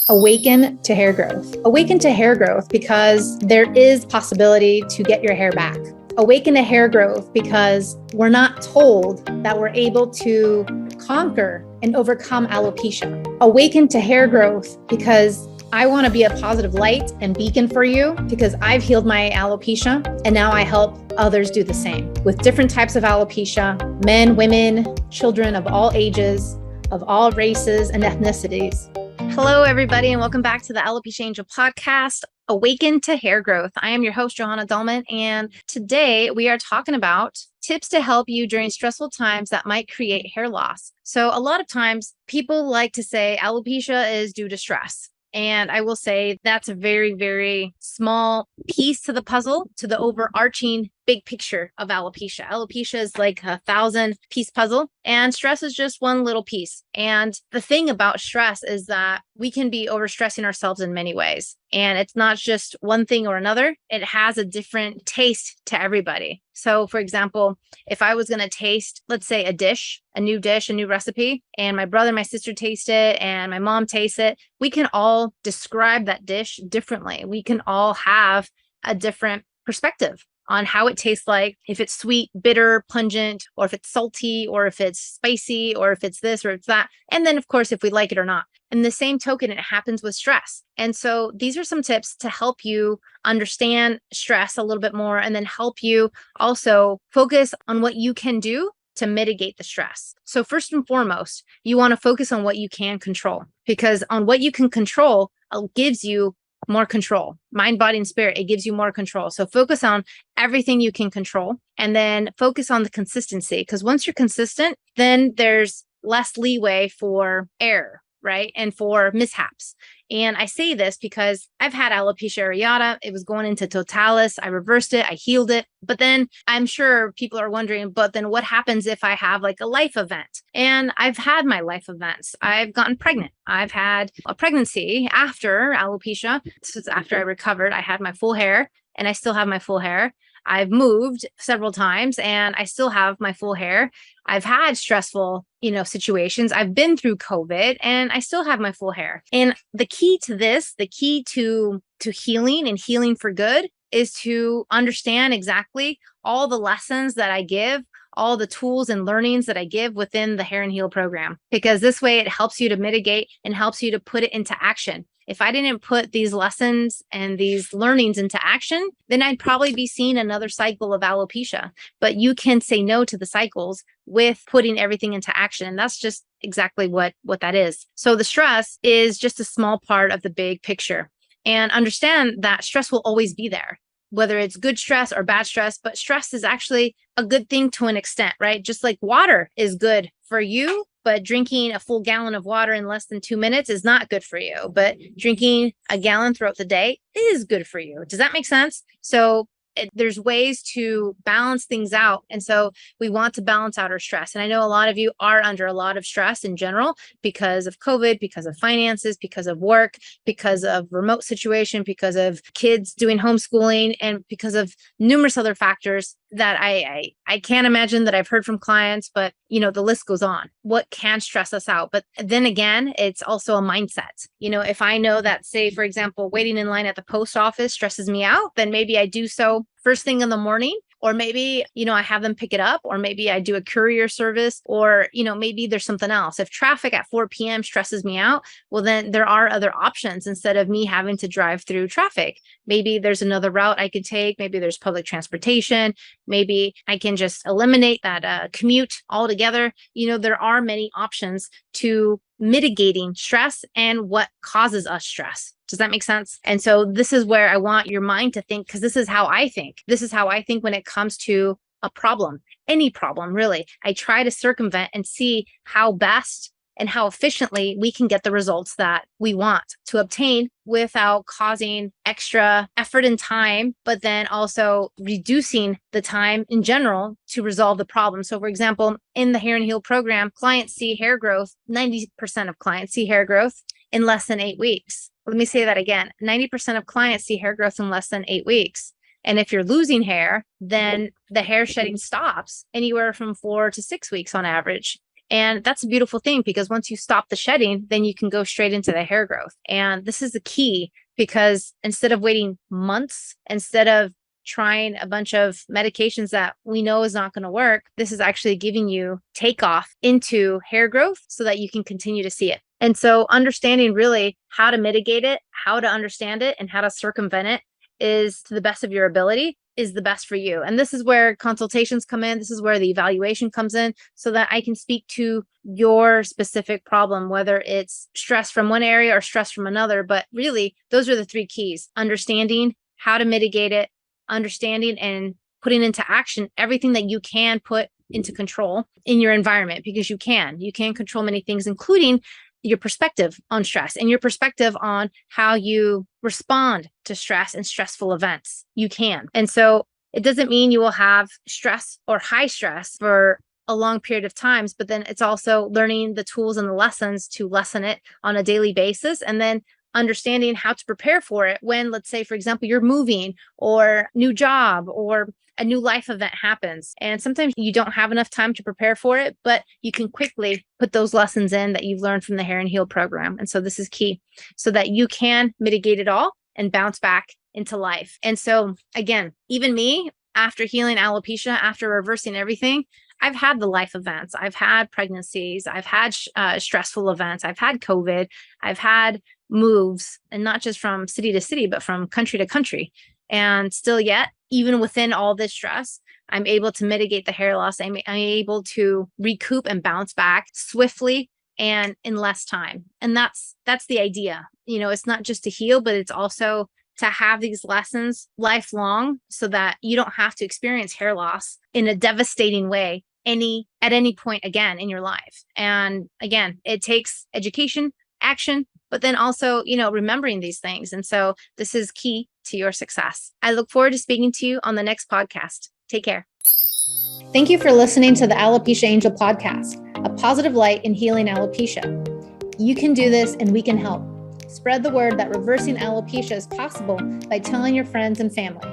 Awaken to hair growth. Awaken to hair growth because there is possibility to get your hair back. Awaken to hair growth because we're not told that we're able to conquer and overcome alopecia. Awaken to hair growth because I want to be a positive light and beacon for you because I've healed my alopecia and now I help others do the same with different types of alopecia, men, women, children of all ages, of all races and ethnicities. Hello, everybody, and welcome back to the Alopecia Angel podcast, Awaken to Hair Growth. I am your host, Johanna Dullman, and today we are talking about tips to help you during stressful times that might create hair loss. So a lot of times people like to say alopecia is due to stress. And I will say that's a very, very small piece to the puzzle, to the overarching big picture of alopecia. Alopecia is like a 1,000-piece puzzle, and stress is just one little piece. And the thing about stress is that we can be overstressing ourselves in many ways. And it's not just one thing or another. It has a different taste to everybody. So for example, if I was going to taste, let's say a new recipe, and my brother and my sister taste it and my mom tastes it, we can all describe that dish differently. We can all have a different perspective on how it tastes like, if it's sweet, bitter, pungent, or if it's salty, or if it's spicy, or if it's this or it's that. And then of course, if we like it or not. And the same token, it happens with stress. And so these are some tips to help you understand stress a little bit more and then help you also focus on what you can do to mitigate the stress. So first and foremost, you want to focus on what you can control, because on what you can control gives you more control. Mind, body, and spirit, it gives you more control. So focus on everything you can control and then focus on the consistency, because once you're consistent, then there's less leeway for error, right? And for mishaps. And I say this because I've had alopecia areata. It was going into totalis. I reversed it. I healed it. But then I'm sure people are wondering, but then what happens if I have like a life event? And I've had my life events. I've gotten pregnant. I've had a pregnancy after alopecia. This is after I recovered. I had my full hair and I still have my full hair. I've moved several times and I still have my full hair. I've had stressful, situations. I've been through COVID and I still have my full hair. And the key to this, the key to healing and healing for good is to understand exactly all the lessons that I give, all the tools and learnings that I give within the Hair and Heal program, because this way it helps you to mitigate and helps you to put it into action. If I didn't put these lessons and these learnings into action, then I'd probably be seeing another cycle of alopecia. But you can say no to the cycles with putting everything into action. And that's just exactly what that is. So the stress is just a small part of the big picture. And understand that stress will always be there, whether it's good stress or bad stress, but stress is actually a good thing to an extent, right? Just like water is good for you, but drinking a full gallon of water in less than 2 minutes is not good for you. But drinking a gallon throughout the day is good for you. Does that make sense? So there's ways to balance things out. And so we want to balance out our stress. And I know a lot of you are under a lot of stress in general because of COVID, because of finances, because of work, because of remote situation, because of kids doing homeschooling, and because of numerous other factors that I can't imagine that I've heard from clients, but the list goes on. What can stress us out? But then again, it's also a mindset. If I know that, say, for example, waiting in line at the post office stresses me out, then maybe I do so first thing in the morning, or maybe, I have them pick it up, or maybe I do a courier service, or, maybe there's something else. If traffic at 4 p.m. stresses me out, well, then there are other options instead of me having to drive through traffic. Maybe there's another route I could take. Maybe there's public transportation. Maybe I can just eliminate that commute altogether. There are many options to mitigating stress and what causes us stress. Does that make sense? And so this is where I want your mind to think, because this is how I think. This is how I think when it comes to a problem, any problem, really. I try to circumvent and see how best and how efficiently we can get the results that we want to obtain without causing extra effort and time, but then also reducing the time in general to resolve the problem. So for example, in the Hair and Heal program, clients see hair growth, 90% of clients see hair growth in less than 8 weeks. Let me say that again. 90% of clients see hair growth in less than 8 weeks. And if you're losing hair, then the hair shedding stops anywhere from 4 to 6 weeks on average. And that's a beautiful thing, because once you stop the shedding, then you can go straight into the hair growth. And this is the key, because instead of waiting months, instead of trying a bunch of medications that we know is not going to work, this is actually giving you takeoff into hair growth so that you can continue to see it. And so understanding really how to mitigate it, how to understand it, and how to circumvent it is to the best of your ability is the best for you. And this is where consultations come in. This is where the evaluation comes in, so that I can speak to your specific problem, whether it's stress from one area or stress from another. But really, those are the three keys: understanding how to mitigate it, understanding and putting into action everything that you can put into control in your environment, because you can control many things, including your perspective on stress and your perspective on how you respond to stress and stressful events. You can. And so it doesn't mean you will have stress or high stress for a long period of times, but then it's also learning the tools and the lessons to lessen it on a daily basis, and then understanding how to prepare for it when, let's say, for example, you're moving or new job or a new life event happens. And sometimes you don't have enough time to prepare for it, but you can quickly put those lessons in that you've learned from the Hair and Heal program. And so this is key, so that you can mitigate it all and bounce back into life. And so again, even me, after healing alopecia, after reversing everything, I've had the life events. I've had pregnancies. I've had stressful events. I've had COVID. I've had moves, and not just from city to city, but from country to country. And still yet, even within all this stress, I'm able to mitigate the hair loss. I'm able to recoup and bounce back swiftly and in less time. And that's the idea. You know, it's not just to heal, but it's also to have these lessons lifelong, so that you don't have to experience hair loss in a devastating way at any point again in your life. And again, it takes education, action, but then also, remembering these things. And so this is key to your success. I look forward to speaking to you on the next podcast. Take care. Thank you for listening to the Alopecia Angel podcast, a positive light in healing alopecia. You can do this, and we can help. Spread the word that reversing alopecia is possible by telling your friends and family.